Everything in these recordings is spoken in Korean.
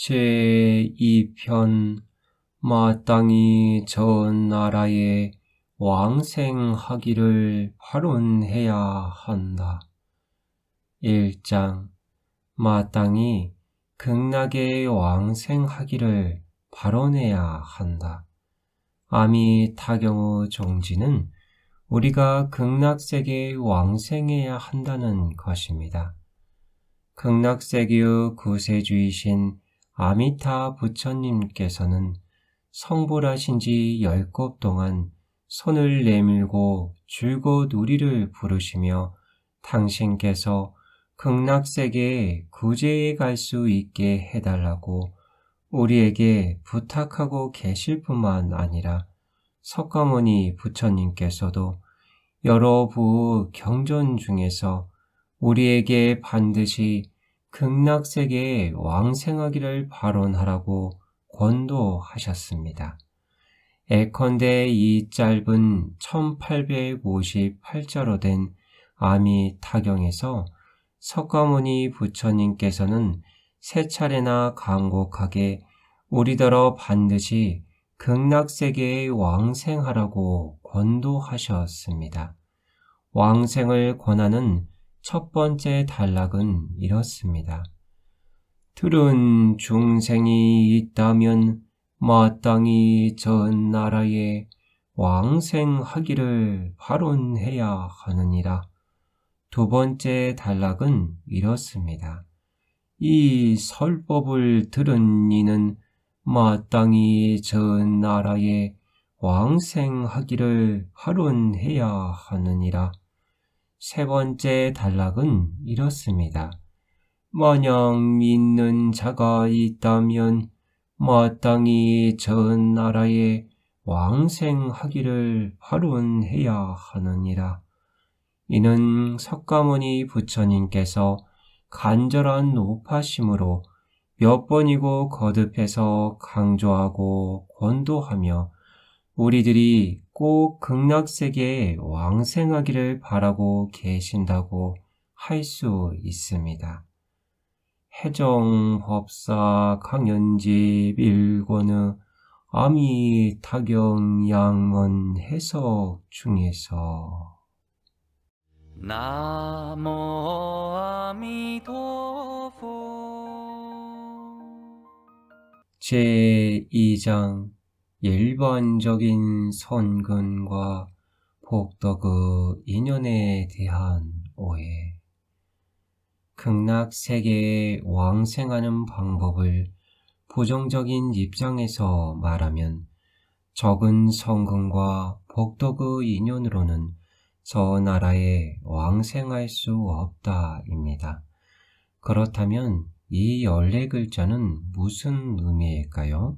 제2편 마땅히 전 나라에 왕생하기를 발언해야 한다. 1장 마땅히 극락에 왕생하기를 발언해야 한다. 아미타경의 종지는 우리가 극락세계에 왕생해야 한다는 것입니다. 극락세계의 구세주이신 아미타 부처님께서는 성불하신 지 10곱 동안 손을 내밀고 줄곧 우리를 부르시며 당신께서 극락세계에 구제에 갈 수 있게 해달라고 우리에게 부탁하고 계실 뿐만 아니라 석가모니 부처님께서도 여러 부의 경전 중에서 우리에게 반드시 극락세계에 왕생하기를 발언하라고 권도하셨습니다. 예컨대 이 짧은 1858자로 된 아미타경에서 석가모니 부처님께서는 세 차례나 간곡하게 우리더러 반드시 극락세계에 왕생하라고 권도하셨습니다. 왕생을 권하는 첫 번째 단락은 이렇습니다. 들은 중생이 있다면 마땅히 전 나라에 왕생하기를 발언해야 하느니라. 두 번째 단락은 이렇습니다. 이 설법을 들은 이는 마땅히 전 나라에 왕생하기를 발언해야 하느니라. 세 번째 단락은 이렇습니다. 만약 믿는 자가 있다면 마땅히 전 나라에 왕생하기를 발언해야 하느니라. 이는 석가모니 부처님께서 간절한 노파심으로 몇 번이고 거듭해서 강조하고 권도하며 우리들이 꼭 극락세계에 왕생하기를 바라고 계신다고 할 수 있습니다. 해정법사 강연집 1권의 아미타경 양문 해석 중에서 나모 아미도포 제2장 일반적인 선근과 복덕의 인연에 대한 오해. 극락세계에 왕생하는 방법을 부정적인 입장에서 말하면 적은 선근과 복덕의 인연으로는 저 나라에 왕생할 수 없다입니다. 그렇다면 이 14글자는 무슨 의미일까요?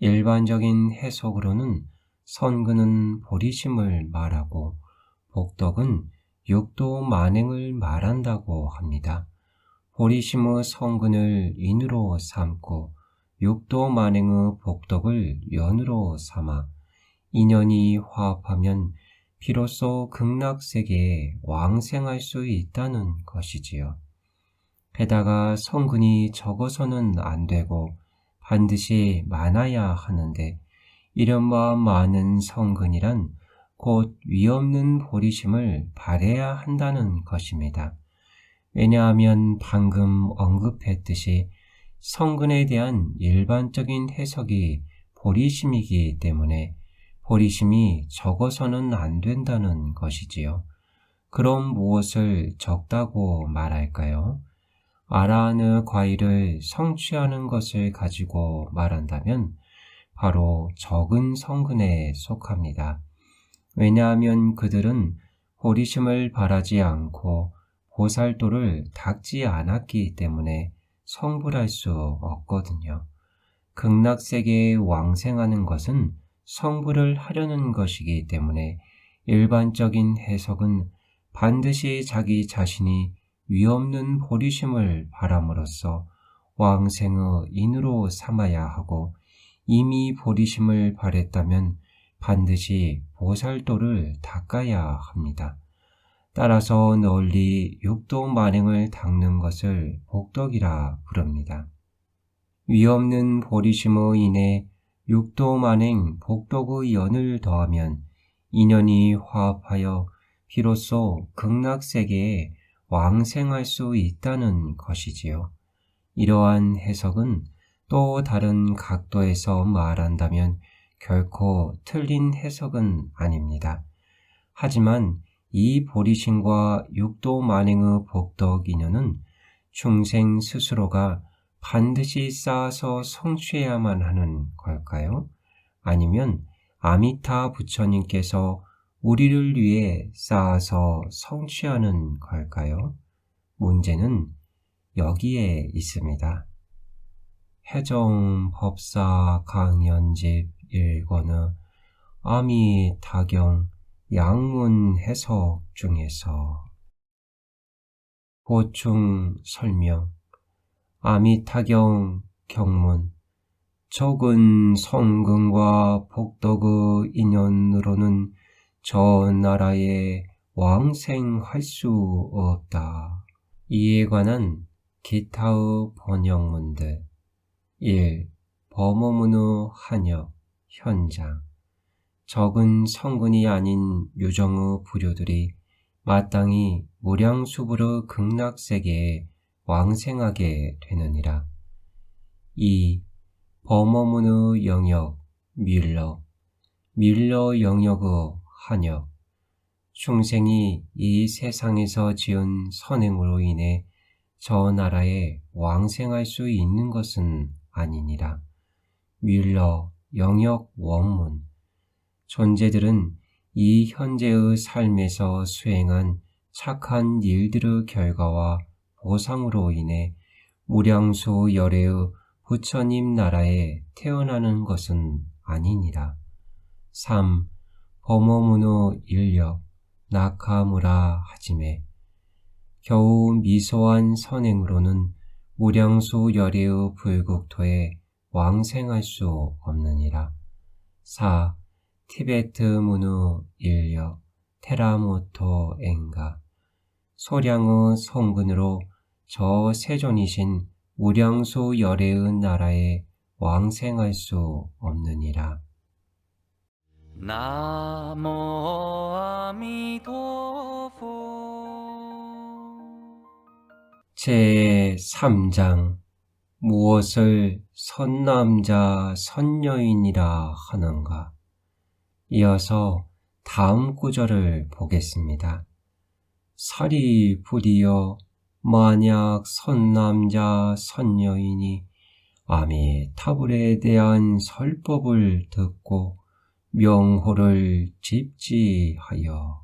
일반적인 해석으로는 선근은 보리심을 말하고 복덕은 육도 만행을 말한다고 합니다. 보리심의 선근을 인으로 삼고 육도 만행의 복덕을 연으로 삼아 인연이 화합하면 비로소 극락세계에 왕생할 수 있다는 것이지요. 게다가 선근이 적어서는 안 되고 반드시 많아야 하는데 이른바 많은 선근이란 곧 위없는 보리심을 발해야 한다는 것입니다. 왜냐하면 방금 언급했듯이 선근에 대한 일반적인 해석이 보리심이기 때문에 보리심이 적어서는 안 된다는 것이지요. 그럼 무엇을 적다고 말할까요? 아라한의 과일을 성취하는 것을 가지고 말한다면 바로 적은 선근에 속합니다. 왜냐하면 그들은 보리심을 바라지 않고 보살도를 닦지 않았기 때문에 성불할 수 없거든요. 극락세계에 왕생하는 것은 성불을 하려는 것이기 때문에 일반적인 해석은 반드시 자기 자신이 위없는 보리심을 바람으로써 왕생의 인으로 삼아야 하고 이미 보리심을 발했다면 반드시 보살도를 닦아야 합니다. 따라서 널리 육도 만행을 닦는 것을 복덕이라 부릅니다. 위없는 보리심으로 인해 육도 만행 복덕의 연을 더하면 인연이 화합하여 비로소 극락세계에 왕생할 수 있다는 것이지요. 이러한 해석은 또 다른 각도에서 말한다면 결코 틀린 해석은 아닙니다. 하지만 이 보리심과 육도 만행의 복덕 인연은 중생 스스로가 반드시 쌓아서 성취해야만 하는 걸까요? 아니면 아미타 부처님께서 우리를 위해 쌓아서 성취하는 걸까요? 문제는 여기에 있습니다. 해정 법사 강연집 1권의 아미타경 양문 해석 중에서 보충 설명 아미타경 경문 적은 성근과 복덕의 인연으로는 저 나라에 왕생할 수 없다. 이에 관한 기타의 번역문들 1. 범어문의 한역, 현장 적은 성근이 아닌 유정의 부류들이 마땅히 무량수불의 극락세계에 왕생하게 되느니라. 2. 범어문의 영역, 밀러 영역의 한역 충생이 이 세상에서 지은 선행으로 인해 저 나라에 왕생할 수 있는 것은 아니니라. 밀러 영역 원문 존재들은 이 현재의 삶에서 수행한 착한 일들의 결과와 보상으로 인해 무량수 열애의 부처님 나라에 태어나는 것은 아니니라. 3. 범어문의 인력 나카무라 하지메 겨우 미소한 선행으로는 무량수 열애의 불국토에 왕생할 수 없느니라. 4. 티베트 문의 인력 테라모토 엥가 소량의 성근으로 저 세존이신 무량수 열애의 나라에 왕생할 수 없느니라. 나모 아미도포 제3장 무엇을 선남자 선여인이라 하는가. 이어서 다음 구절을 보겠습니다. 사리 부리여 만약 선남자 선여인이 아미타불에 대한 설법을 듣고 명호를 집지하여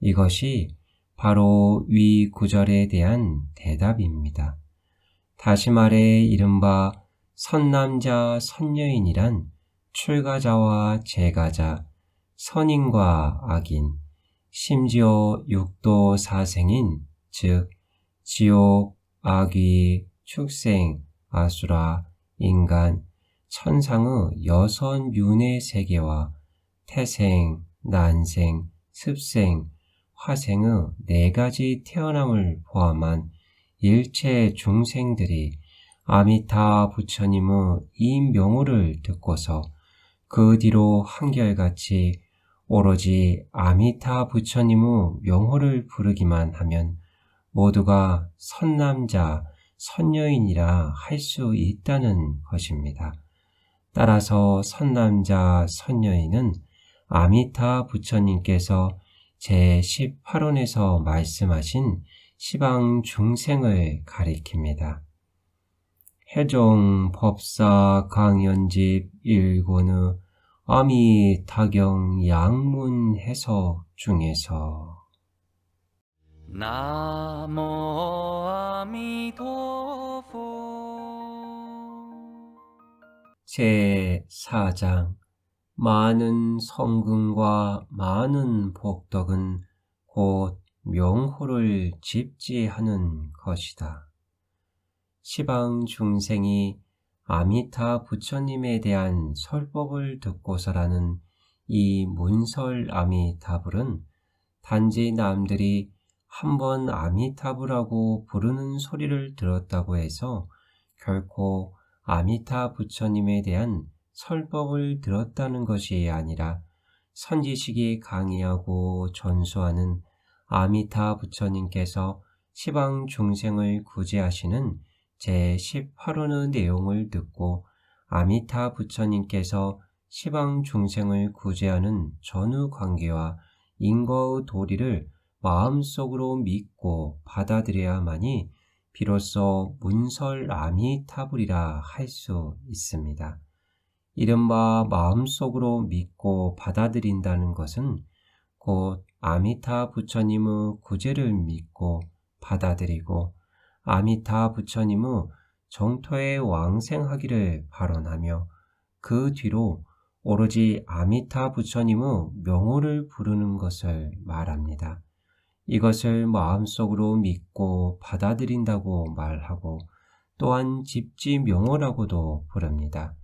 이것이 바로 위 구절에 대한 대답입니다. 다시 말해 이른바 선남자 선여인이란 출가자와 재가자, 선인과 악인, 심지어 육도 사생인 즉 지옥, 악귀, 축생, 아수라, 인간, 천상의 여섯 윤회 세계와 태생, 난생, 습생, 화생의 네 가지 태어남을 포함한 일체 중생들이 아미타 부처님의 이 명호를 듣고서 그 뒤로 한결같이 오로지 아미타 부처님의 명호를 부르기만 하면 모두가 선남자, 선여인이라 할 수 있다는 것입니다. 따라서 선남자, 선여인은 아미타 부처님께서 제18원에서 말씀하신 시방 중생을 가리킵니다. 해종 법사 강연집 1권의 아미타경 양문 해석 중에서 나모 아미도포 제4장 많은 성근과 많은 복덕은 곧 명호를 집지하는 것이다. 시방 중생이 아미타 부처님에 대한 설법을 듣고서라는 이 문설 아미타불은 단지 남들이 한번 아미타불하고 부르는 소리를 들었다고 해서 결코 아미타 부처님에 대한 설법을 들었다는 것이 아니라 선지식이 강의하고 전수하는 아미타 부처님께서 시방 중생을 구제하시는 제18호의 내용을 듣고 아미타 부처님께서 시방 중생을 구제하는 전후 관계와 인거의 도리를 마음속으로 믿고 받아들여야만이 비로소 문설 아미타불이라 할 수 있습니다. 이른바 마음속으로 믿고 받아들인다는 것은 곧 아미타 부처님의 구제를 믿고 받아들이고 아미타 부처님의 정토에 왕생하기를 발언하며 그 뒤로 오로지 아미타 부처님의 명호를 부르는 것을 말합니다. 이것을 마음속으로 믿고 받아들인다고 말하고 또한 집지명호라고도 부릅니다.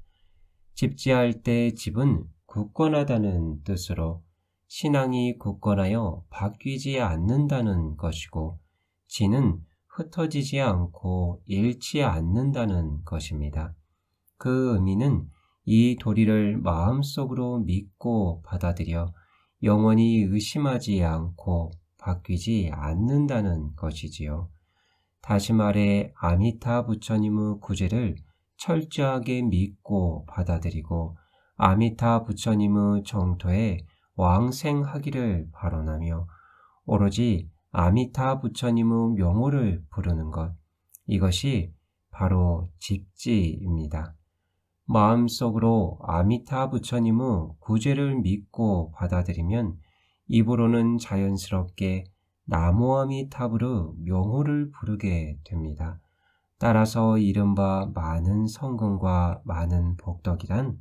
집지할 때 집은 굳건하다는 뜻으로 신앙이 굳건하여 바뀌지 않는다는 것이고 지는 흩어지지 않고 잃지 않는다는 것입니다. 그 의미는 이 도리를 마음속으로 믿고 받아들여 영원히 의심하지 않고 바뀌지 않는다는 것이지요. 다시 말해 아미타 부처님의 구제를 철저하게 믿고 받아들이고 아미타 부처님의 정토에 왕생하기를 발언하며 오로지 아미타 부처님의 명호를 부르는 것, 이것이 바로 집지입니다. 마음속으로 아미타 부처님의 구제를 믿고 받아들이면 입으로는 자연스럽게 나무아미타불의 명호를 부르게 됩니다. 따라서 이른바 많은 성근과 많은 복덕이란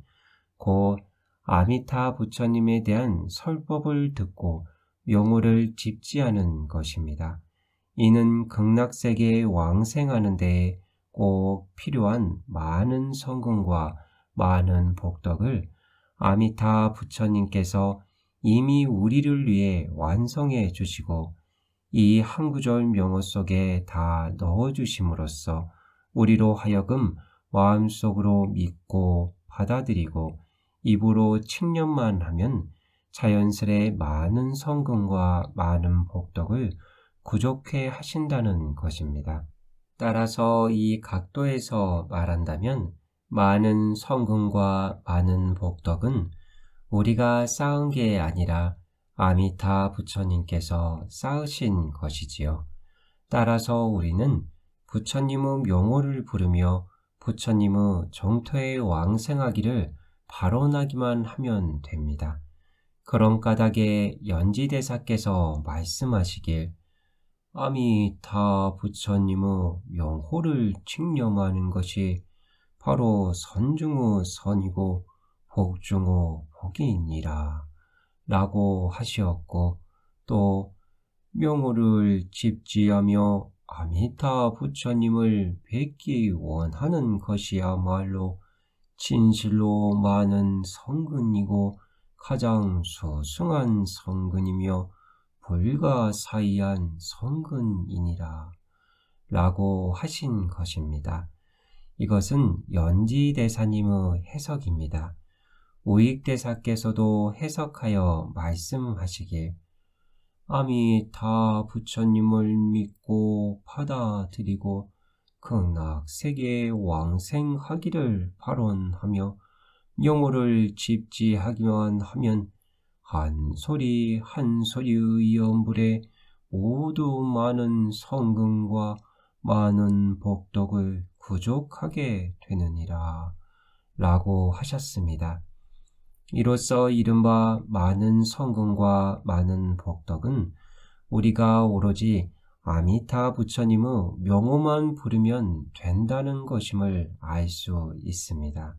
곧 아미타 부처님에 대한 설법을 듣고 명호를 집지하는 것입니다. 이는 극락세계에 왕생하는 데에 꼭 필요한 많은 성근과 많은 복덕을 아미타 부처님께서 이미 우리를 위해 완성해 주시고 이 한 구절 명호 속에 다 넣어 주심으로써 우리로 하여금 마음속으로 믿고 받아들이고 입으로 칭념만 하면 자연스레 많은 성근과 많은 복덕을 구족해 하신다는 것입니다. 따라서 이 각도에서 말한다면 많은 성근과 많은 복덕은 우리가 쌓은 게 아니라 아미타 부처님께서 쌓으신 것이지요. 따라서 우리는 부처님의 명호를 부르며 부처님의 정토에 왕생하기를 발언하기만 하면 됩니다. 그런 까닭에 연지대사께서 말씀하시길 아미타 부처님의 명호를 칭념하는 것이 바로 선중의 선이고 복중의 복이니라 라고 하시었고 또 명호를 집지하며 아미타 부처님을 뵙기 원하는 것이야말로 진실로 많은 성근이고 가장 소승한 성근이며 불가사의한 성근이니라 라고 하신 것입니다. 이것은 연지대사님의 해석입니다. 우익대사께서도 해석하여 말씀하시길 아미타 부처님을 믿고 받아들이고 극락세계에 왕생하기를 발언하며 명호를 집지하기만 하면 한 소리 한 소리의 연불에 모두 많은 성근과 많은 복덕을 구족하게 되느니라 라고 하셨습니다. 이로써 이른바 많은 성근과 많은 복덕은 우리가 오로지 아미타 부처님의 명호만 부르면 된다는 것임을 알 수 있습니다.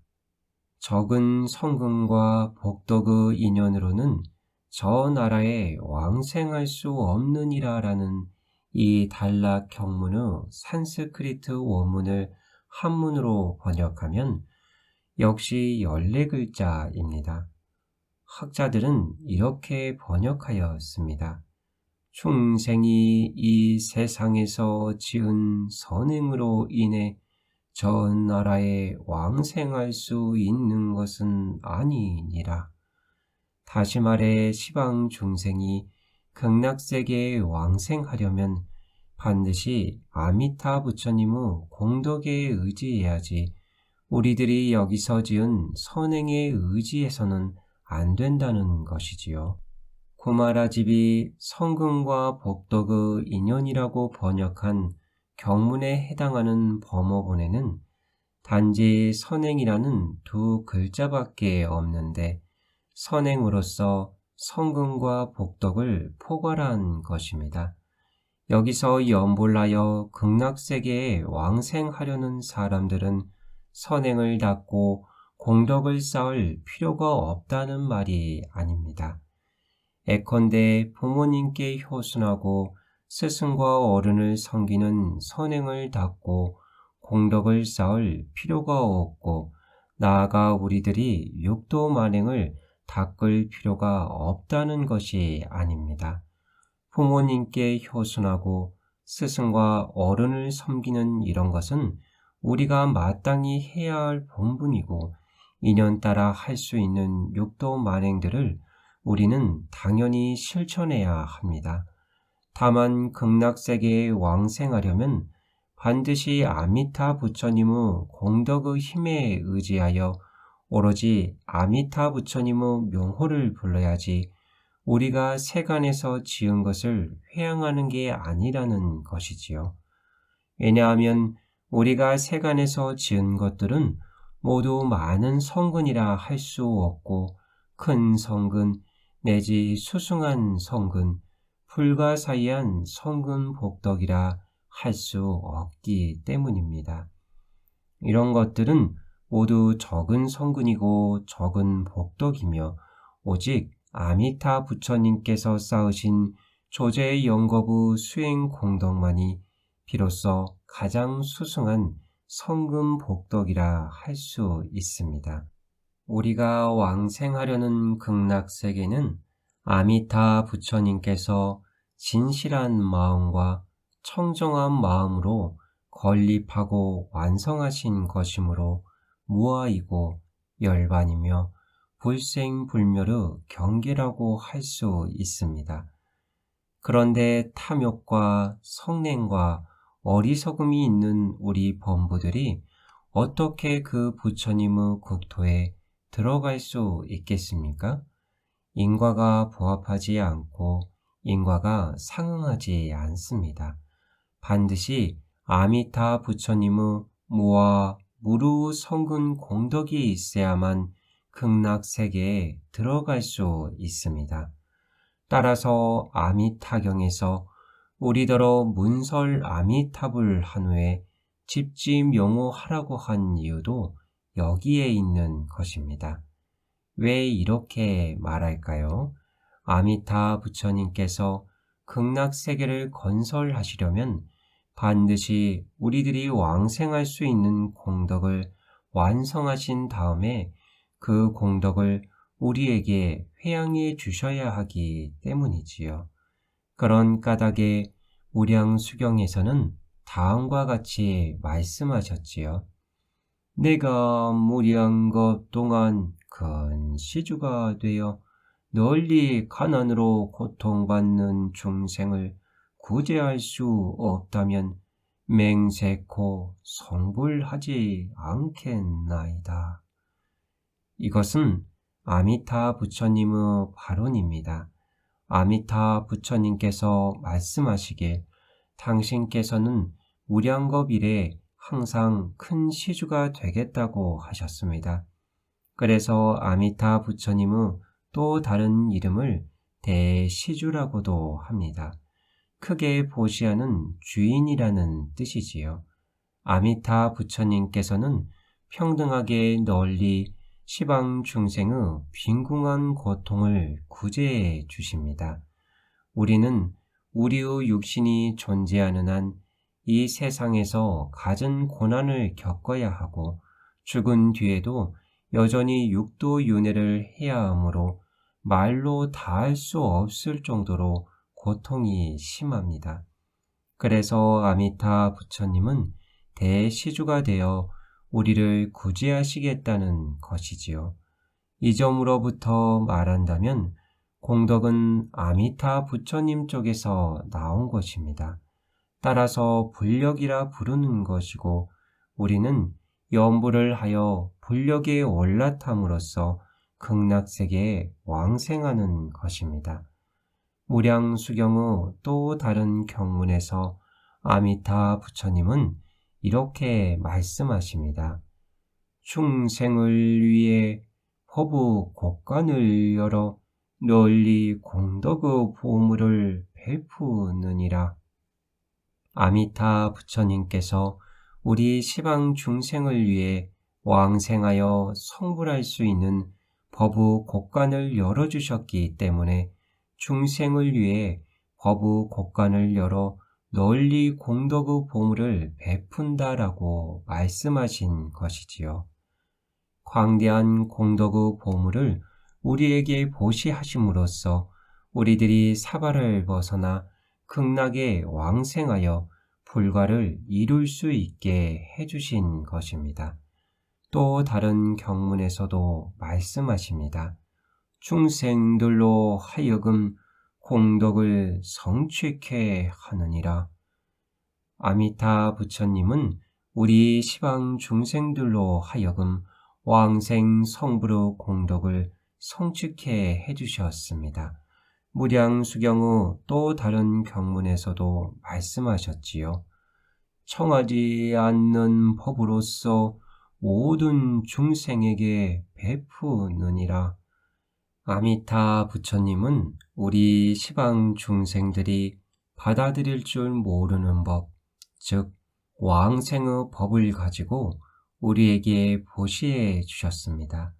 적은 성근과 복덕의 인연으로는 저 나라에 왕생할 수 없느니라 라는 이 단락 경문의 산스크리트 원문을 한문으로 번역하면 역시 14글자입니다. 학자들은 이렇게 번역하였습니다. 중생이 이 세상에서 지은 선행으로 인해 저 나라에 왕생할 수 있는 것은 아니니라. 다시 말해 시방 중생이 극락세계에 왕생하려면 반드시 아미타 부처님의 공덕에 의지해야지 우리들이 여기서 지은 선행에 의지해서는 안 된다는 것이지요. 구마라집이 성근과 복덕의 인연이라고 번역한 경문에 해당하는 범어본에는 단지 선행이라는 두 글자밖에 없는데 선행으로서 성근과 복덕을 포괄한 것입니다. 여기서 염불하여 극락세계에 왕생하려는 사람들은 선행을 닦고 공덕을 쌓을 필요가 없다는 말이 아닙니다. 예컨대 부모님께 효순하고 스승과 어른을 섬기는 선행을 닦고 공덕을 쌓을 필요가 없고 나아가 우리들이 육도 만행을 닦을 필요가 없다는 것이 아닙니다. 부모님께 효순하고 스승과 어른을 섬기는 이런 것은 우리가 마땅히 해야 할 본분이고 인연 따라 할 수 있는 육도 만행들을 우리는 당연히 실천해야 합니다. 다만 극락세계에 왕생하려면 반드시 아미타 부처님의 공덕의 힘에 의지하여 오로지 아미타 부처님의 명호를 불러야지 우리가 세간에서 지은 것을 회양하는 게 아니라는 것이지요. 왜냐하면 우리가 세간에서 지은 것들은 모두 많은 성근이라 할 수 없고 큰 성근 내지 수승한 성근, 불가사의한 성근 복덕이라 할 수 없기 때문입니다. 이런 것들은 모두 적은 성근이고 적은 복덕이며 오직 아미타 부처님께서 쌓으신 조제 영겁의 수행 공덕만이 비로소 가장 수승한 성근 복덕이라 할 수 있습니다. 우리가 왕생하려는 극락세계는 아미타 부처님께서 진실한 마음과 청정한 마음으로 건립하고 완성하신 것이므로 무아이고 열반이며 불생불멸의 경계라고 할 수 있습니다. 그런데 탐욕과 성냉과 어리석음이 있는 우리 범부들이 어떻게 그 부처님의 국토에 들어갈 수 있겠습니까? 인과가 부합하지 않고 인과가 상응하지 않습니다. 반드시 아미타 부처님의 무아 무루 성근 공덕이 있어야만 극락세계에 들어갈 수 있습니다. 따라서 아미타경에서 우리더러 문설 아미탑을 한 후에 집지명호하라고 한 이유도 여기에 있는 것입니다. 왜 이렇게 말할까요? 아미타 부처님께서 극락세계를 건설하시려면 반드시 우리들이 왕생할 수 있는 공덕을 완성하신 다음에 그 공덕을 우리에게 회양해 주셔야 하기 때문이지요. 그런 까닭에 무량수경에서는 다음과 같이 말씀하셨지요. 내가 무량겁 동안 큰 시주가 되어 널리 가난으로 고통받는 중생을 구제할 수 없다면 맹세코 성불하지 않겠나이다. 이것은 아미타 부처님의 발언입니다. 아미타 부처님께서 말씀하시길 당신께서는 무량겁 이래 항상 큰 시주가 되겠다고 하셨습니다. 그래서 아미타 부처님의 또 다른 이름을 대시주라고도 합니다. 크게 보시하는 주인이라는 뜻이지요. 아미타 부처님께서는 평등하게 널리 시방 중생의 빈궁한 고통을 구제해 주십니다. 우리는 우리의 육신이 존재하는 한 이 세상에서 갖은 고난을 겪어야 하고 죽은 뒤에도 여전히 육도 윤회를 해야 하므로 말로 다할 수 없을 정도로 고통이 심합니다. 그래서 아미타 부처님은 대시주가 되어 우리를 구제하시겠다는 것이지요. 이 점으로부터 말한다면 공덕은 아미타 부처님 쪽에서 나온 것입니다. 따라서 불력이라 부르는 것이고 우리는 염불을 하여 불력에 올라탐으로써 극락세계에 왕생하는 것입니다. 무량수경의 또 다른 경문에서 아미타 부처님은 이렇게 말씀하십니다. 충생을 위해 허부 곳간을 열어 널리 공덕의 보물을 베푸느니라. 아미타 부처님께서 우리 시방 중생을 위해 왕생하여 성불할 수 있는 법의 곳간을 열어주셨기 때문에 중생을 위해 법의 곳간을 열어 널리 공덕의 보물을 베푼다라고 말씀하신 것이지요. 광대한 공덕의 보물을 우리에게 보시하심으로써 우리들이 사바를 벗어나 극락에 왕생하여 불가를 이룰 수 있게 해주신 것입니다. 또 다른 경문에서도 말씀하십니다. 중생들로 하여금 공덕을 성취케 하느니라. 아미타 부처님은 우리 시방 중생들로 하여금 왕생 성불의 공덕을 성취케 해주셨습니다. 무량수경의 또 다른 경문에서도 말씀하셨지요. 청하지 않는 법으로서 모든 중생에게 베푸느니라. 아미타 부처님은 우리 시방 중생들이 받아들일 줄 모르는 법, 즉 왕생의 법을 가지고 우리에게 보시해 주셨습니다.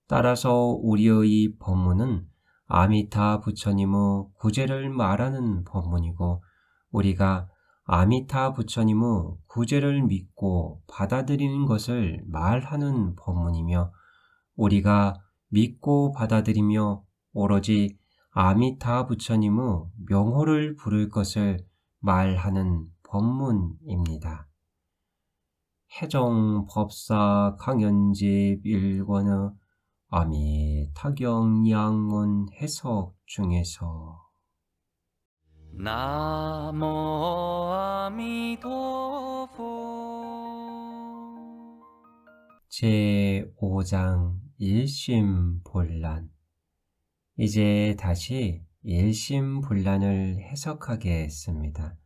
따라서 우리의 이 법문은 아미타 부처님의 구제를 말하는 법문이고 우리가 아미타 부처님의 구제를 믿고 받아들이는 것을 말하는 법문이며 우리가 믿고 받아들이며 오로지 아미타 부처님의 명호를 부를 것을 말하는 법문입니다. 해정법사 강연집 1권의 아미타경 양문 해석 중에서 나모 아미도포 제5장 일심본란. 이제 다시 일심본란을 해석하겠습니다.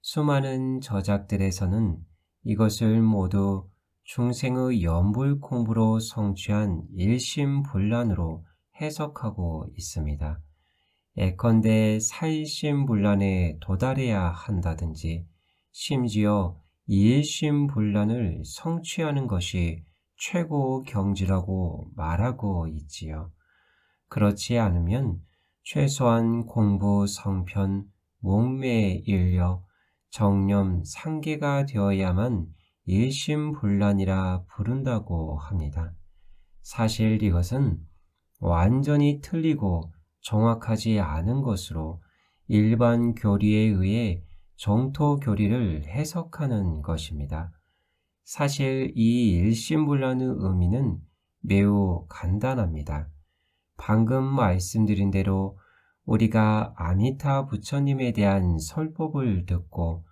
수많은 저작들에서는 이것을 모두 중생의 연불 공부로 성취한 일심본란으로 해석하고 있습니다. 예컨대 사일심본란에 도달해야 한다든지 심지어 이일심본란을 성취하는 것이 최고 경지라고 말하고 있지요. 그렇지 않으면 최소한 공부 성편, 목매에 일려 정념 상계가 되어야만 일심본란이라 부른다고 합니다. 사실 이것은 완전히 틀리고 정확하지 않은 것으로 일반 교리에 의해 정토 교리를 해석하는 것입니다. 사실 이 일심본란의 의미는 매우 간단합니다. 방금 말씀드린 대로 우리가 아미타 부처님에 대한 설법을 듣고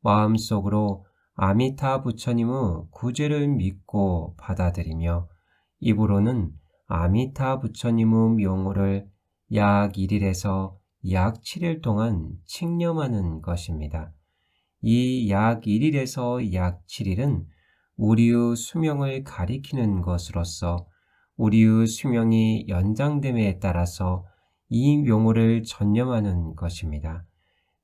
마음속으로 아미타 부처님의 구제를 믿고 받아들이며 입으로는 아미타 부처님의 명호를 약 1일에서 약 7일 동안 칭념하는 것입니다. 이 약 1일에서 약 7일은 우리의 수명을 가리키는 것으로서 우리의 수명이 연장됨에 따라서 이 명호를 전념하는 것입니다.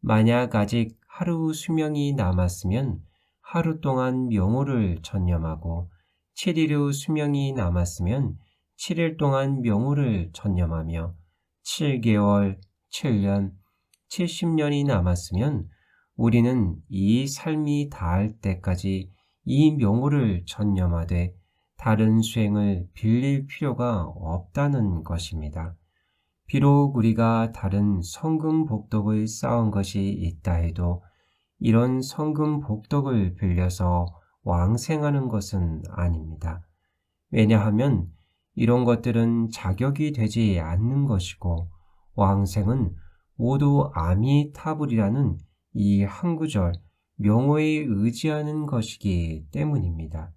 만약 아직 하루 수명이 남았으면 하루 동안 명호를 전념하고 7일의 수명이 남았으면 7일 동안 명호를 전념하며 7개월, 7년, 70년이 남았으면 우리는 이 삶이 닿을 때까지 이 명호를 전념하되 다른 수행을 빌릴 필요가 없다는 것입니다. 비록 우리가 다른 성금 복덕을 쌓은 것이 있다 해도 이런 성금 복덕을 빌려서 왕생하는 것은 아닙니다. 왜냐하면 이런 것들은 자격이 되지 않는 것이고 왕생은 모두 아미타불이라는 이 한 구절 명호에 의지하는 것이기 때문입니다.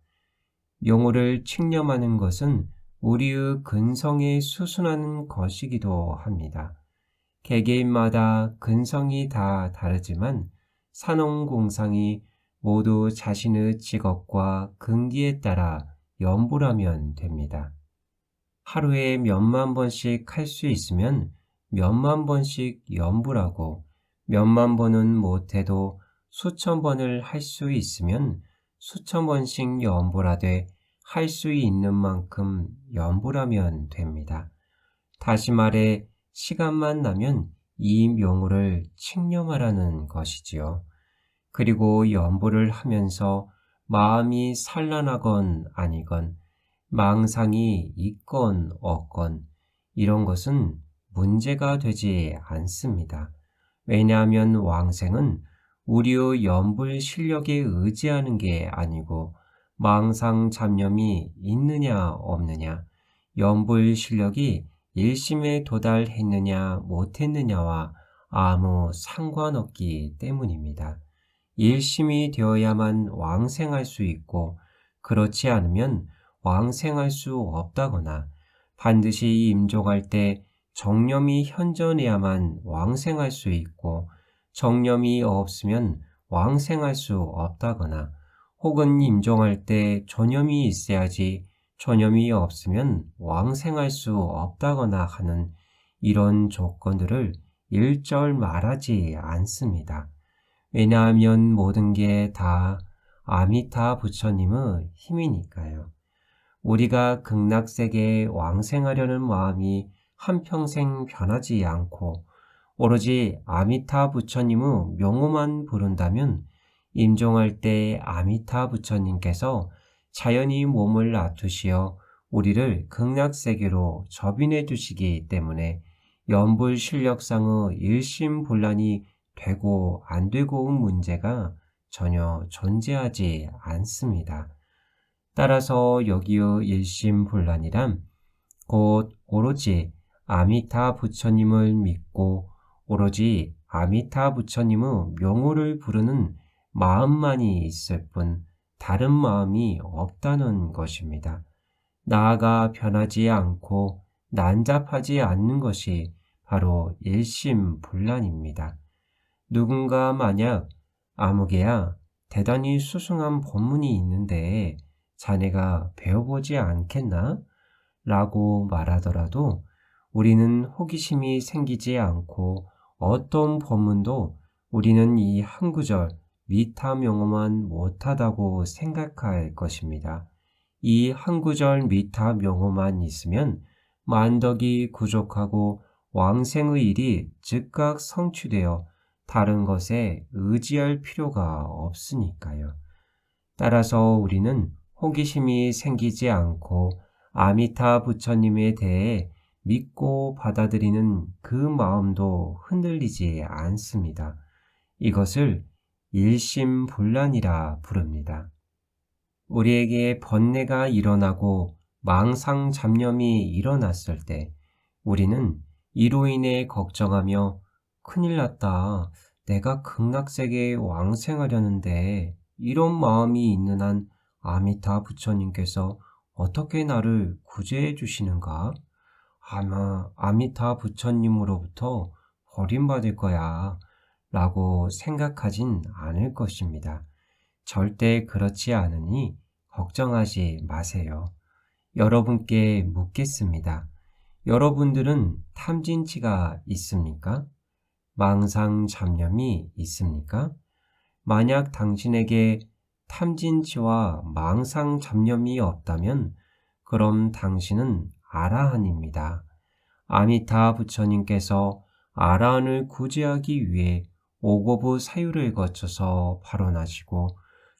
명호를 칙념하는 것은 우리의 근성에 수순하는 것이기도 합니다. 개개인마다 근성이 다 다르지만 산홍공상이 모두 자신의 직업과 근기에 따라 연불하면 됩니다. 하루에 몇만 번씩 할 수 있으면 몇만 번씩 연불하고 몇만 번은 못해도 수천 번을 할 수 있으면 수천 번씩 연불하되 할 수 있는 만큼 연불하면 됩니다. 다시 말해 시간만 나면 이 명호를 칙념하라는 것이지요. 그리고 연불을 하면서 마음이 산란하건 아니건 망상이 있건 없건 이런 것은 문제가 되지 않습니다. 왜냐하면 왕생은 우리의 연불 실력에 의지하는 게 아니고 망상 잡념이 있느냐 없느냐, 연불 실력이 일심에 도달했느냐 못했느냐와 아무 상관없기 때문입니다. 일심이 되어야만 왕생할 수 있고 그렇지 않으면 왕생할 수 없다거나 반드시 임종할 때 정념이 현존해야만 왕생할 수 있고 정념이 없으면 왕생할 수 없다거나 혹은 임종할 때 존념이 있어야지 존념이 없으면 왕생할 수 없다거나 하는 이런 조건들을 일절 말하지 않습니다. 왜냐하면 모든 게 다 아미타 부처님의 힘이니까요. 우리가 극락세계에 왕생하려는 마음이 한평생 변하지 않고 오로지 아미타 부처님의 명호만 부른다면 임종할 때 아미타 부처님께서 자연히 몸을 놔두시어 우리를 극락세계로 접인해 주시기 때문에 연불 실력상의 일심불란이 되고 안 되고의 문제가 전혀 존재하지 않습니다. 따라서 여기의 일심불란이란 곧 오로지 아미타 부처님을 믿고 오로지 아미타 부처님의 명호를 부르는 마음만이 있을 뿐 다른 마음이 없다는 것입니다. 나아가 변하지 않고 난잡하지 않는 것이 바로 일심불란입니다. 누군가 만약 아무개야 대단히 수승한 법문이 있는데 자네가 배워보지 않겠나? 라고 말하더라도 우리는 호기심이 생기지 않고 어떤 법문도 우리는 이 한 구절 미타명호만 못하다고 생각할 것입니다. 이 한 구절 미타명호만 있으면 만덕이 부족하고 왕생의 일이 즉각 성취되어 다른 것에 의지할 필요가 없으니까요. 따라서 우리는 호기심이 생기지 않고 아미타 부처님에 대해 믿고 받아들이는 그 마음도 흔들리지 않습니다. 이것을 일심불란이라 부릅니다. 우리에게 번뇌가 일어나고 망상 잡념이 일어났을 때 우리는 이로 인해 걱정하며 큰일 났다. 내가 극락세계에 왕생하려는데 이런 마음이 있는 한 아미타 부처님께서 어떻게 나를 구제해 주시는가? 아마 아미타 부처님으로부터 버림받을 거야 라고 생각하진 않을 것입니다. 절대 그렇지 않으니 걱정하지 마세요. 여러분께 묻겠습니다. 여러분들은 탐진치가 있습니까? 망상 잡념이 있습니까? 만약 당신에게 탐진치와 망상 잡념이 없다면 그럼 당신은 아라한입니다. 아미타 부처님께서 아라한을 구제하기 위해 오고부 사유를 거쳐서 발원하시고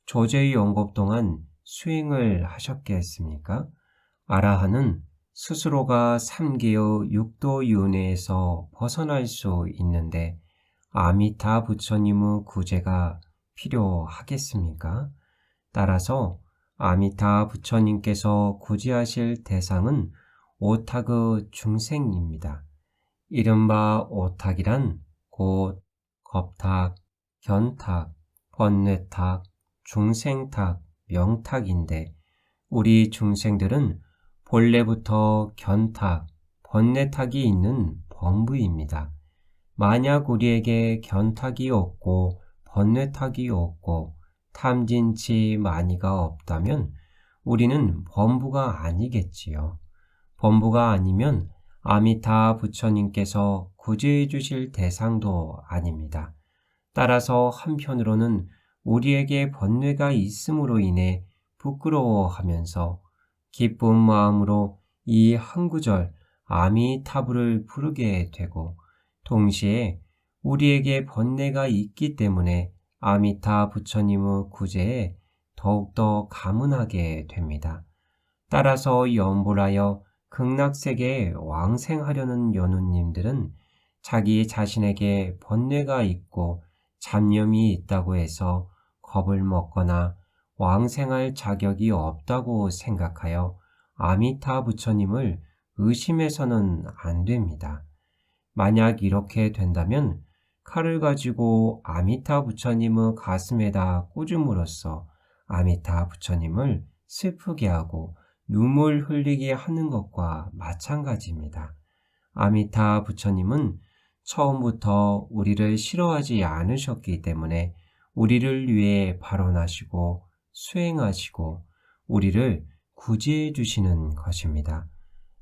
조제 영겁 동안 수행을 하셨겠습니까? 아라한은 스스로가 3개의 육도 윤회에서 벗어날 수 있는데 아미타 부처님의 구제가 필요하겠습니까? 따라서 아미타 부처님께서 구제하실 대상은 오탁의 중생입니다. 이른바 오탁이란 곧 겁탁, 견탁, 번뇌탁, 중생탁, 명탁인데 우리 중생들은 본래부터 견탁, 번뇌탁이 있는 범부입니다. 만약 우리에게 견탁이 없고 번뇌탁이 없고 탐진치 마니가 없다면 우리는 범부가 아니겠지요. 범부가 아니면 아미타 부처님께서 구제해 주실 대상도 아닙니다. 따라서 한편으로는 우리에게 번뇌가 있음으로 인해 부끄러워하면서 기쁜 마음으로 이 한 구절 아미타불을 부르게 되고 동시에 우리에게 번뇌가 있기 때문에 아미타 부처님의 구제에 더욱더 가문하게 됩니다. 따라서 연불하여 극락세계에 왕생하려는 연우님들은 자기 자신에게 번뇌가 있고 잡념이 있다고 해서 겁을 먹거나 왕생할 자격이 없다고 생각하여 아미타 부처님을 의심해서는 안 됩니다. 만약 이렇게 된다면 칼을 가지고 아미타 부처님의 가슴에다 꽂음으로써 아미타 부처님을 슬프게 하고 눈물 흘리게 하는 것과 마찬가지입니다. 아미타 부처님은 처음부터 우리를 싫어하지 않으셨기 때문에 우리를 위해 발언하시고 수행하시고 우리를 구제해 주시는 것입니다.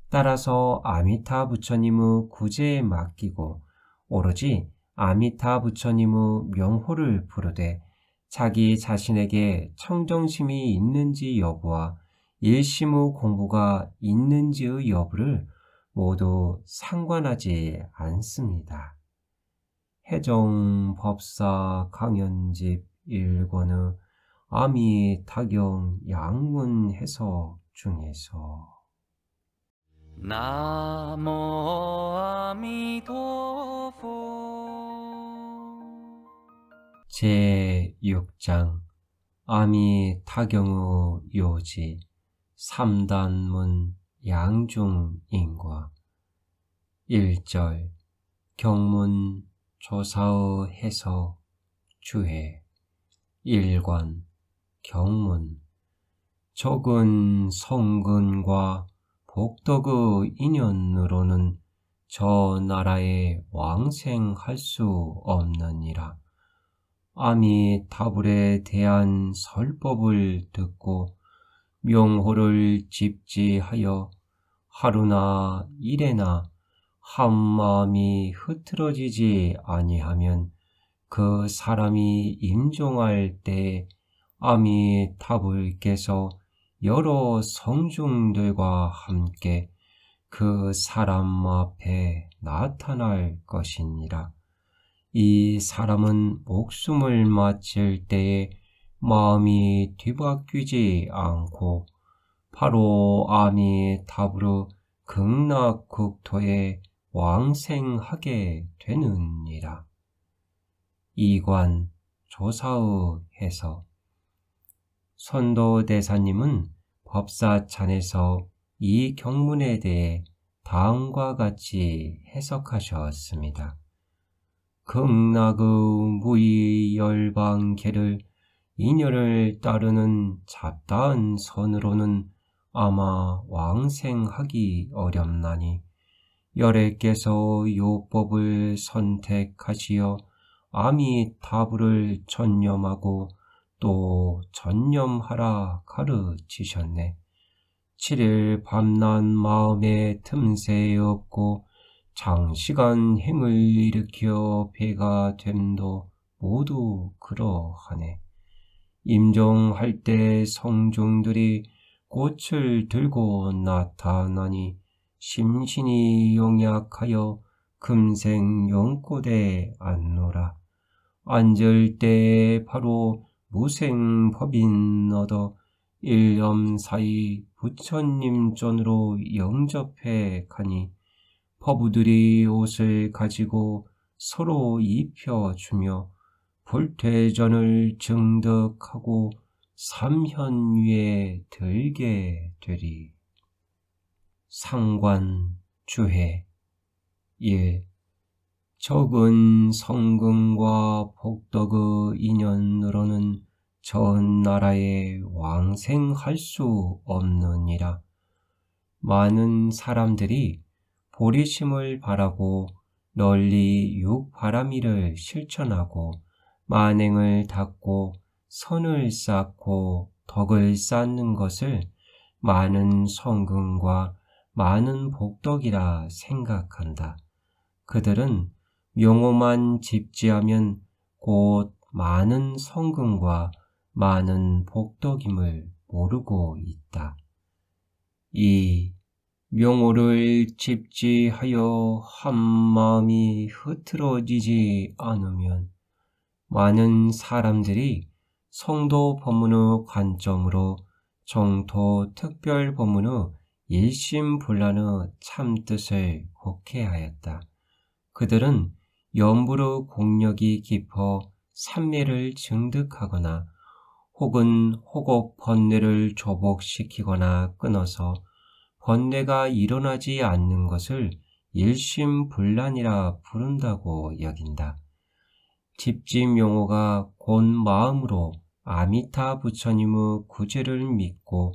따라서 아미타 부처님의 구제에 맡기고 오로지 아미타 부처님의 명호를 부르되 자기 자신에게 청정심이 있는지 여부와 일심의 공부가 있는지의 여부를 모두 상관하지 않습니다. 해정법사 강연집 1권의 아미타경 양문 해석 중에서 나모 아미도포 제6장 아미타경의 요지 3단문 양중인과 1절 경문 조사의 해석 주해 1관 경문 적은 성근과 복덕의 인연으로는 저 나라에 왕생할 수 없느니라. 아미타불에 대한 설법을 듣고 명호를 집지하여 하루나 일에나 한마음이 흐트러지지 아니하면 그 사람이 임종할 때 아미타불께서 여러 성중들과 함께 그 사람 앞에 나타날 것이니라. 이 사람은 목숨을 마칠 때에 마음이 뒤바뀌지 않고 바로 아미타불의 극락국토에 왕생하게 되느니라. 2관 조사의 해석 선도대사님은 법사찬에서 이 경문에 대해 다음과 같이 해석하셨습니다. 극락의 무의열방계를 인연을 따르는 잡다한 선으로는 아마 왕생하기 어렵나니 열애께서 요법을 선택하시어 아미타불을 전념하고 또 전념하라 가르치셨네. 7일 밤낮 마음의 틈새 없고 장시간 행을 일으켜 배가 됨도 모두 그러하네. 임종할 때 성중들이 꽃을 들고 나타나니 심신이 용약하여 금생 용꽃에 앉노라. 앉을 때 바로 무생법인 얻어 일념사이 부처님 전으로 영접해 가니 법우들이 옷을 가지고 서로 입혀주며 불퇴전을 증득하고 삼현위에 들게 되리. 상관 주해 1. 적은 성근과 복덕의 인연으로는 전 나라에 왕생할 수 없느니라. 많은 사람들이 보리심을 바라고 널리 육바라미를 실천하고 만행을 닦고 선을 쌓고 덕을 쌓는 것을 많은 성근과 많은 복덕이라 생각한다. 그들은 명호만 집지하면 곧 많은 성근과 많은 복덕임을 모르고 있다. 2. 명호를 집지하여 한 마음이 흐트러지지 않으면 많은 사람들이 성도 법문의 관점으로 정토 특별 법문의 일심불란의 참뜻을 곡해하였다. 그들은 연불의 공력이 깊어 삼매를 증득하거나 혹은 호곡 번뇌를 조복시키거나 끊어서 번뇌가 일어나지 않는 것을 일심불란이라 부른다고 여긴다. 집지명호가 곧 마음으로 아미타 부처님의 구제를 믿고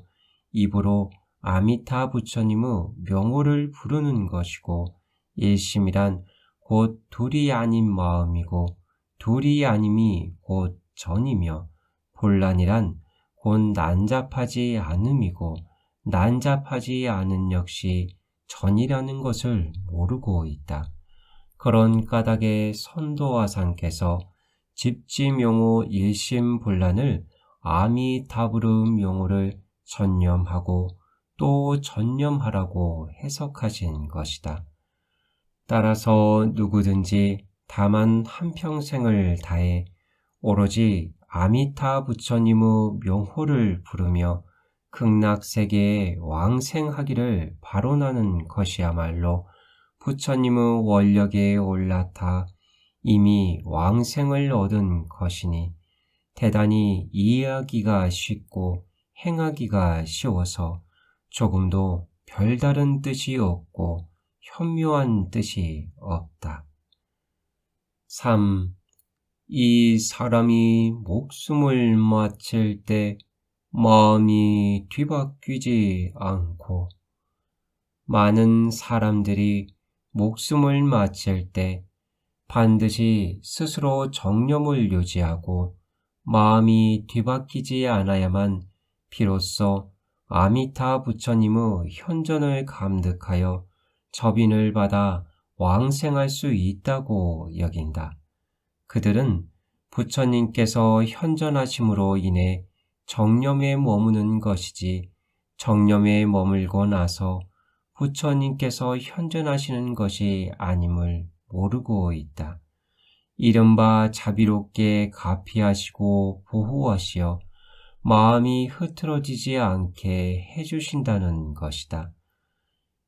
입으로 아미타 부처님의 명호를 부르는 것이고, 일심이란 곧 둘이 아닌 마음이고 둘이 아님이 곧 전이며, 본란이란 곧 난잡하지 않음이고 난잡하지 않은 역시 전이라는 것을 모르고 있다. 그런 까닭에 선도화상께서 집지명호 일심불란을 아미타불의 명호를 전념하고 또 전념하라고 해석하신 것이다. 따라서 누구든지 다만 한평생을 다해 오로지 아미타 부처님의 명호를 부르며 극락세계에 왕생하기를 발언하는 것이야말로 부처님의 원력에 올라타 이미 왕생을 얻은 것이니 대단히 이해하기가 쉽고 행하기가 쉬워서 조금도 별다른 뜻이 없고 현묘한 뜻이 없다. 3. 이 사람이 목숨을 마칠 때 마음이 뒤바뀌지 않고, 많은 사람들이 목숨을 마칠 때 반드시 스스로 정념을 유지하고 마음이 뒤바뀌지 않아야만 비로소 아미타 부처님의 현전을 감득하여 접인을 받아 왕생할 수 있다고 여긴다. 그들은 부처님께서 현전하심으로 인해 정념에 머무는 것이지 정념에 머물고 나서 부처님께서 현전하시는 것이 아님을 모르고 있다. 이른바 자비롭게 가피하시고 보호하시어 마음이 흐트러지지 않게 해주신다는 것이다.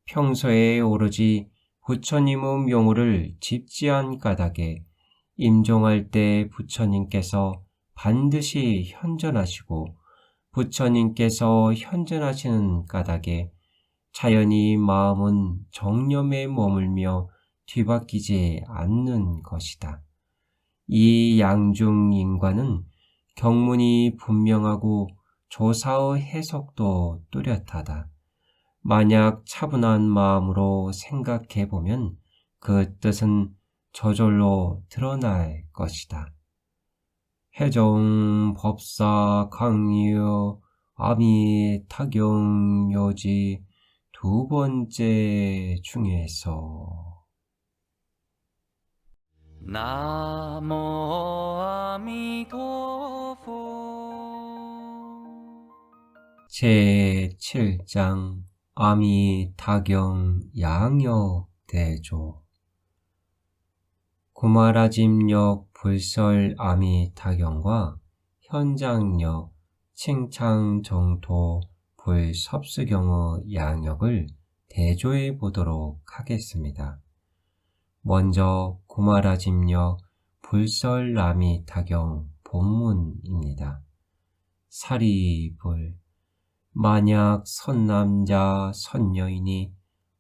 평소에 오로지 부처님의 명호를 집지한 까닭에 임종할 때 부처님께서 반드시 현전하시고 부처님께서 현전하시는 까닭에 자연히 마음은 정념에 머물며 뒤바뀌지 않는 것이다. 이 양중 인과는 경문이 분명하고 조사의 해석도 뚜렷하다. 만약 차분한 마음으로 생각해보면 그 뜻은 저절로 드러날 것이다. 해종 법사 강유 아미타경요지 두 번째 중에서 나모 아미도포 제7장 아미타경 양역대조 구마라짐역 불설 아미타경과 현장역 칭창정토 불섭수경의 양역을 대조해 보도록 하겠습니다. 먼저 구마라짐역 불설라미타경 본문입니다. 사리불 만약 선남자 선여인이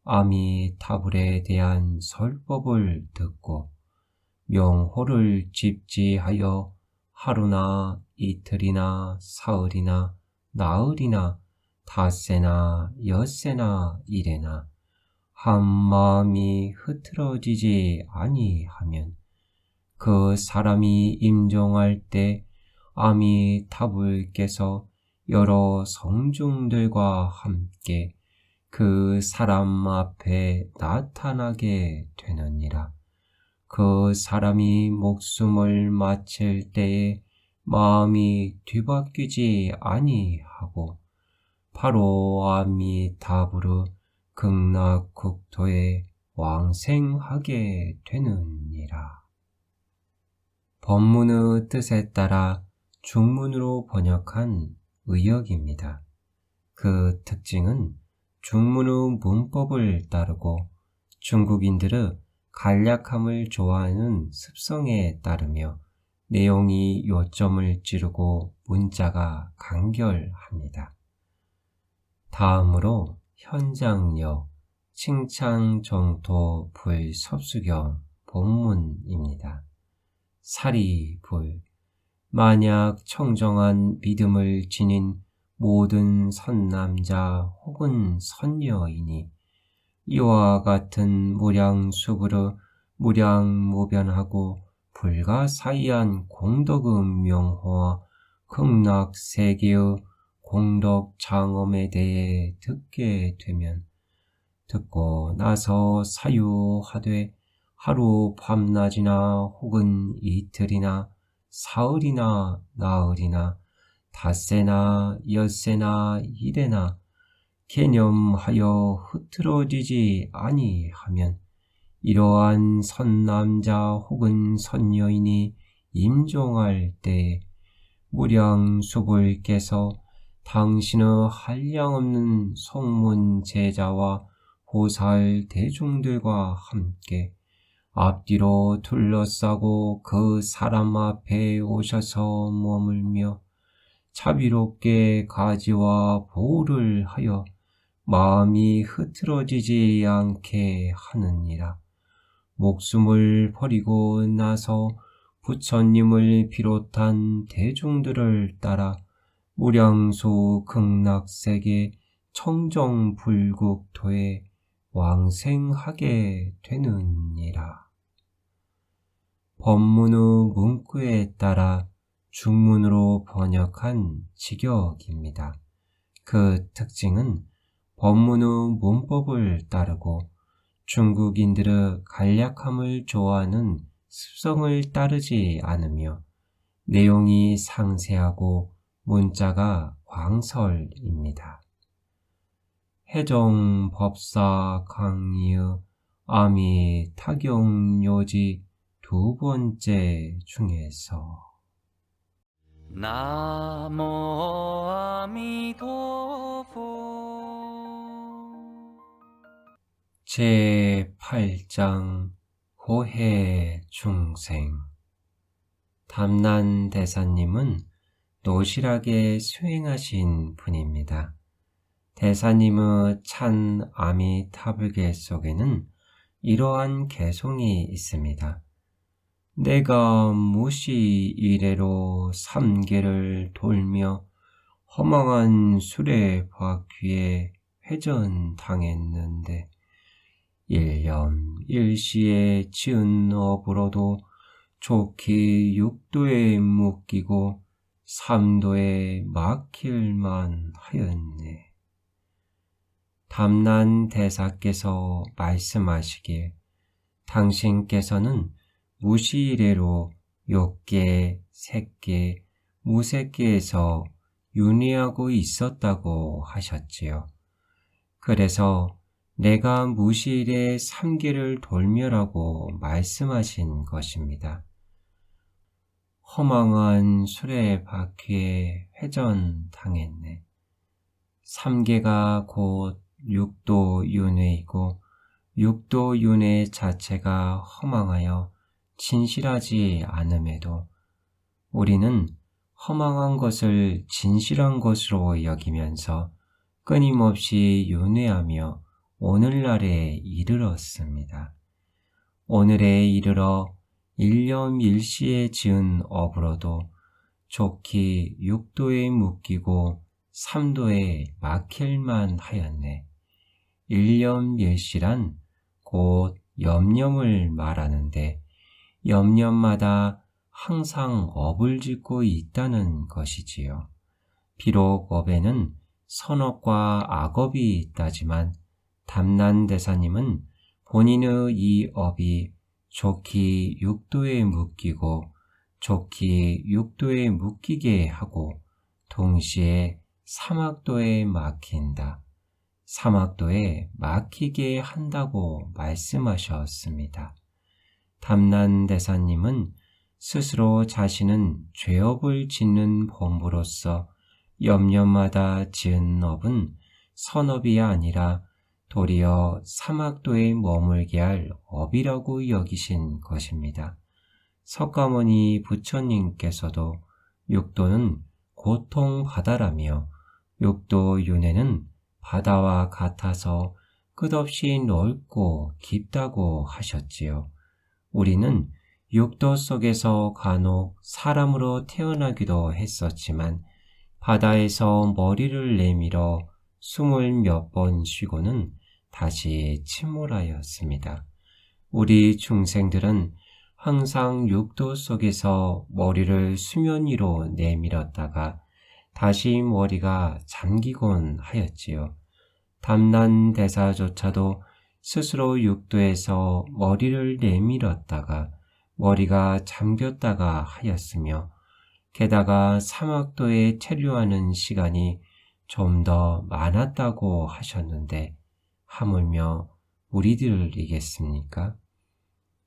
아미타불에 대한 설법을 듣고 명호를 집지하여 하루나 이틀이나 사흘이나 나흘이나 닷새나 엿새나 이래나 한 마음이 흐트러지지 아니하면 그 사람이 임종할 때 아미타불께서 여러 성중들과 함께 그 사람 앞에 나타나게 되느니라. 그 사람이 목숨을 마칠 때에 마음이 뒤바뀌지 아니하고 바로 아미타불의 극락국토에 왕생하게 되느니라. 본문의 뜻에 따라 중문으로 번역한 의역입니다. 그 특징은 중문의 문법을 따르고 중국인들의 간략함을 좋아하는 습성에 따르며 내용이 요점을 찌르고 문자가 간결합니다. 다음으로 현장역 칭창정토 불섭수경 본문입니다. 사리불 만약 청정한 믿음을 지닌 모든 선남자 혹은 선여인이 이와 같은 무량수불의 무량무변하고 불가사의한 공덕의 명호와 극락세계의 공덕장엄에 대해 듣게 되면 듣고 나서 사유하되 하루 밤낮이나 혹은 이틀이나 사흘이나 나흘이나 닷새나 엿새나 이래나 개념하여 흐트러지지 아니하면 이러한 선남자 혹은 선여인이 임종할 때에 무량수불께서 당신의 한량없는 성문 제자와 보살 대중들과 함께 앞뒤로 둘러싸고 그 사람 앞에 오셔서 머물며 자비롭게 가지와 보호를 하여 마음이 흐트러지지 않게 하느니라. 목숨을 버리고 나서 부처님을 비롯한 대중들을 따라 무량수 극락세계 청정불국토에 왕생하게 되느니라. 본문의 문구에 따라 중문으로 번역한 직역입니다. 그 특징은 본문의 문법을 따르고 중국인들의 간략함을 좋아하는 습성을 따르지 않으며 내용이 상세하고 문자가 광설입니다. 해종법사 강의의 아미타경요지 두 번째 중에서 나모 아미도포 제8장 호해 중생 담난대사님은 노실하게 수행하신 분입니다. 대사님의 찬 아미타불계 속에는 이러한 개송이 있습니다. 내가 무시 이래로 3개를 돌며 허망한 수레 바퀴에 회전당했는데 일념 일시에 지은 업으로도 좋게 6도에 묶이고 3도에 막힐만 하였네. 담난대사께서 말씀하시길 당신께서는 무시이래로 6개, 3개, 무색계에서 윤회하고 있었다고 하셨지요. 그래서 내가 무시일에 3개를 돌며라고 말씀하신 것입니다. 허망한 수레바퀴에 회전당했네. 삼계가 곧 육도윤회이고 육도윤회 자체가 허망하여 진실하지 않음에도 우리는 허망한 것을 진실한 것으로 여기면서 끊임없이 윤회하며 오늘날에 이르렀습니다. 오늘에 이르러 일념일시에 지은 업으로도 좋기 육도에 묶이고 삼도에 막힐만 하였네. 일념일시란 곧 염념을 말하는데 염념마다 항상 업을 짓고 있다는 것이지요. 비록 업에는 선업과 악업이 있다지만 담난대사님은 본인의 이 업이 좋기 육도에 묶이고 좋기 육도에 묶이게 하고 동시에 사막도에 막힌다. 사막도에 막히게 한다고 말씀하셨습니다. 담난대사님은 스스로 자신은 죄업을 짓는 범부로서 염려마다 지은 업은 선업이 아니라 도리어 사막도에 머물게 할 업이라고 여기신 것입니다. 석가모니 부처님께서도 육도는 고통바다라며 육도윤회는 바다와 같아서 끝없이 넓고 깊다고 하셨지요. 우리는 육도 속에서 간혹 사람으로 태어나기도 했었지만 바다에서 머리를 내밀어 숨을 몇 번 쉬고는 다시 침몰하였습니다. 우리 중생들은 항상 육도 속에서 머리를 수면 위로 내밀었다가 다시 머리가 잠기곤 하였지요. 담난대사조차도 스스로 육도에서 머리를 내밀었다가 머리가 잠겼다가 하였으며 게다가 사막도에 체류하는 시간이 좀 더 많았다고 하셨는데 하물며 우리들이겠습니까?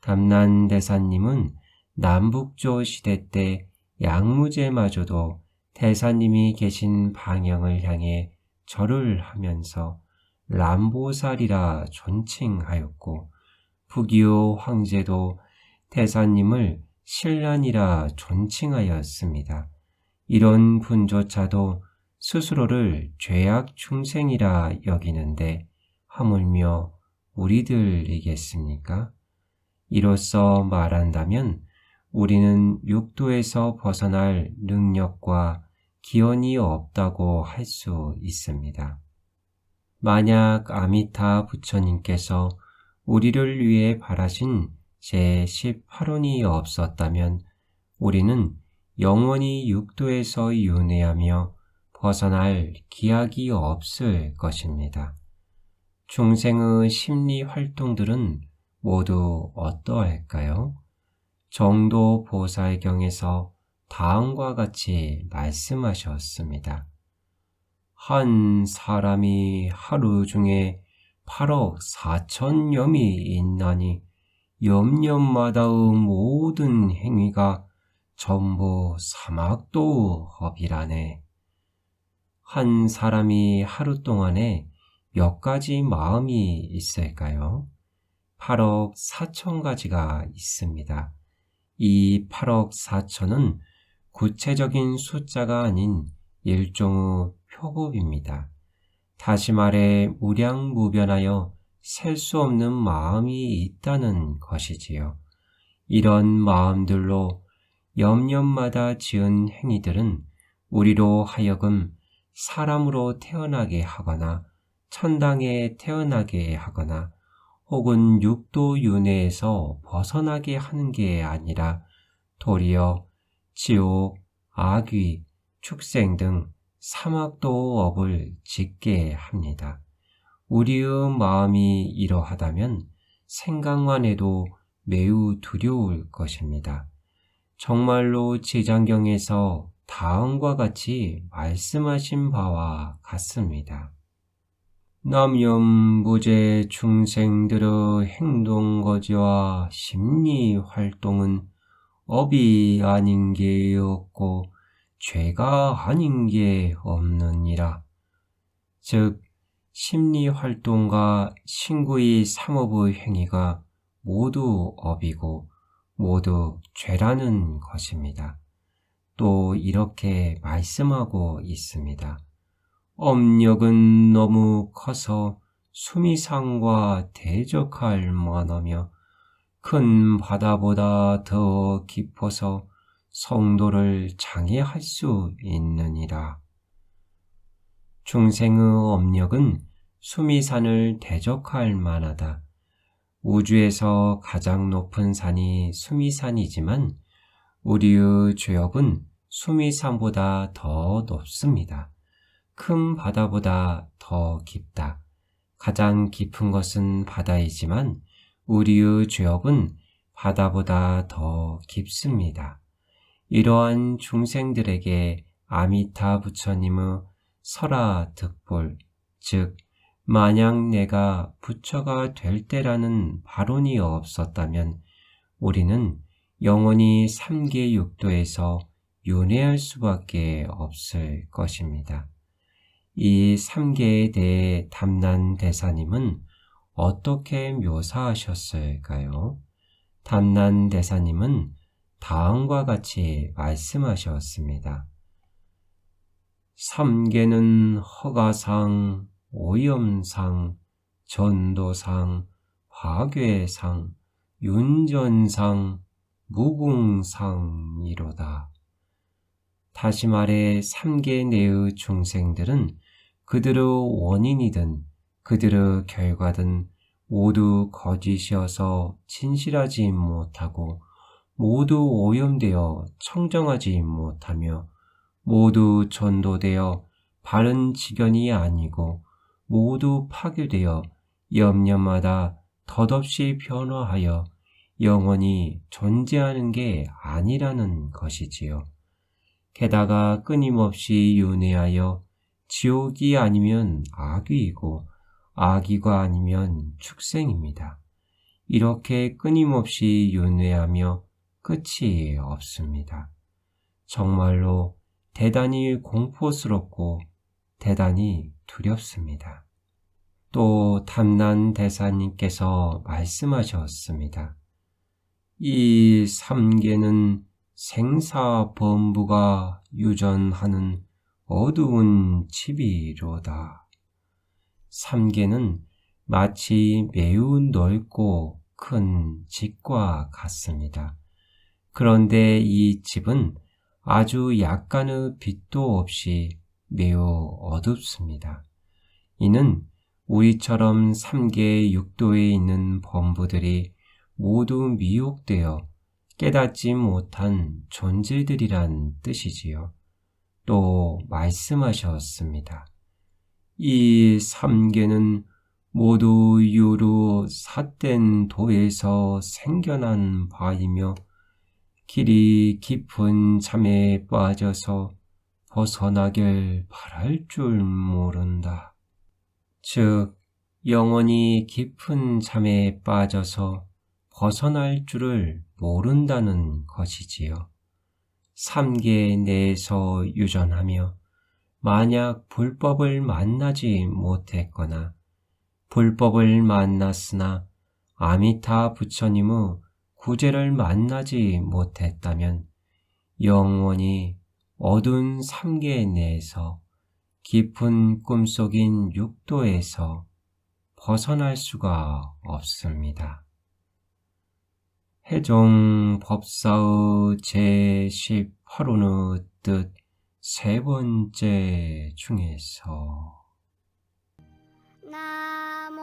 담난대사님은 남북조 시대 때 양무제마저도 대사님이 계신 방향을 향해 절을 하면서 람보살이라 존칭하였고 북이오 황제도 대사님을 신란이라 존칭하였습니다. 이런 분조차도 스스로를 죄악 중생이라 여기는데 하물며 우리들이겠습니까? 이로써 말한다면 우리는 육도에서 벗어날 능력과 기원이 없다고 할 수 있습니다. 만약 아미타 부처님께서 우리를 위해 바라신 제18혼이 없었다면 우리는 영원히 육도에서 윤회하며 벗어날 기약이 없을 것입니다. 중생의 심리 활동들은 모두 어떠할까요? 정도 보살경에서 다음과 같이 말씀하셨습니다. 한 사람이 하루 중에 8억 4천염이 있나니 염념마다의 모든 행위가 전부 사막도 업이라네. 한 사람이 하루 동안에 몇 가지 마음이 있을까요? 8억 4천 가지가 있습니다. 이 8억 4천은 구체적인 숫자가 아닌 일종의 표법입니다. 다시 말해 무량무변하여 셀 수 없는 마음이 있다는 것이지요. 이런 마음들로 염념마다 지은 행위들은 우리로 하여금 사람으로 태어나게 하거나 천당에 태어나게 하거나 혹은 육도윤회에서 벗어나게 하는 게 아니라 도리어 지옥, 악귀, 축생 등 사막도 업을 짓게 합니다. 우리의 마음이 이러하다면 생각만 해도 매우 두려울 것입니다. 정말로 지장경에서 다음과 같이 말씀하신 바와 같습니다. 남염부재 중생들의 행동거지와 심리활동은 업이 아닌 게 없고 죄가 아닌 게 없느니라. 즉 심리활동과 신구의 삼업의 행위가 모두 업이고 모두 죄라는 것입니다. 또 이렇게 말씀하고 있습니다. 업력은 너무 커서 수미산과 대적할 만하며 큰 바다보다 더 깊어서 성도를 장애할 수 있느니라. 중생의 업력은 수미산을 대적할 만하다. 우주에서 가장 높은 산이 수미산이지만 우리의 죄업은 수미산보다 더 높습니다. 큰 바다보다 더 깊다. 가장 깊은 것은 바다이지만 우리의 죄업은 바다보다 더 깊습니다. 이러한 중생들에게 아미타 부처님의 설화 득볼, 즉 만약 내가 부처가 될 때라는 발언이 없었다면 우리는 영원히 삼계육도에서 윤회할 수밖에 없을 것입니다. 이 삼계에 대해 담난대사님은 어떻게 묘사하셨을까요? 담난대사님은 다음과 같이 말씀하셨습니다. 삼계는 허가상, 오염상, 전도상, 화괴상, 윤전상, 무궁상이로다. 다시 말해 삼계 내의 중생들은 그들의 원인이든 그들의 결과든 모두 거짓이어서 진실하지 못하고 모두 오염되어 청정하지 못하며 모두 전도되어 바른 지견이 아니고 모두 파괴되어 염려마다 덧없이 변화하여 영원히 존재하는 게 아니라는 것이지요. 게다가 끊임없이 윤회하여 지옥이 아니면 악귀이고 악귀가 아니면 축생입니다. 이렇게 끊임없이 윤회하며 끝이 없습니다. 정말로 대단히 공포스럽고 대단히 두렵습니다. 또 담난대사님께서 말씀하셨습니다. 이 삼계는 생사범부가 유전하는 어두운 집이로다. 삼계는 마치 매우 넓고 큰 집과 같습니다. 그런데 이 집은 아주 약간의 빛도 없이 매우 어둡습니다. 이는 우리처럼 삼계 육도에 있는 범부들이 모두 미혹되어 깨닫지 못한 존재들이란 뜻이지요. 또 말씀하셨습니다. 이 삼계는 모두 유루 삿된 도에서 생겨난 바이며 길이 깊은 잠에 빠져서 벗어나길 바랄 줄 모른다. 즉 영원히 깊은 잠에 빠져서 벗어날 줄을 모른다는 것이지요. 삼계 내에서 유전하며 만약 불법을 만나지 못했거나 불법을 만났으나 아미타 부처님의 구제를 만나지 못했다면 영원히 어두운 삼계 내에서 깊은 꿈속인 육도에서 벗어날 수가 없습니다. 해종 법사의 제18호의 뜻 세 번째 중에서 나모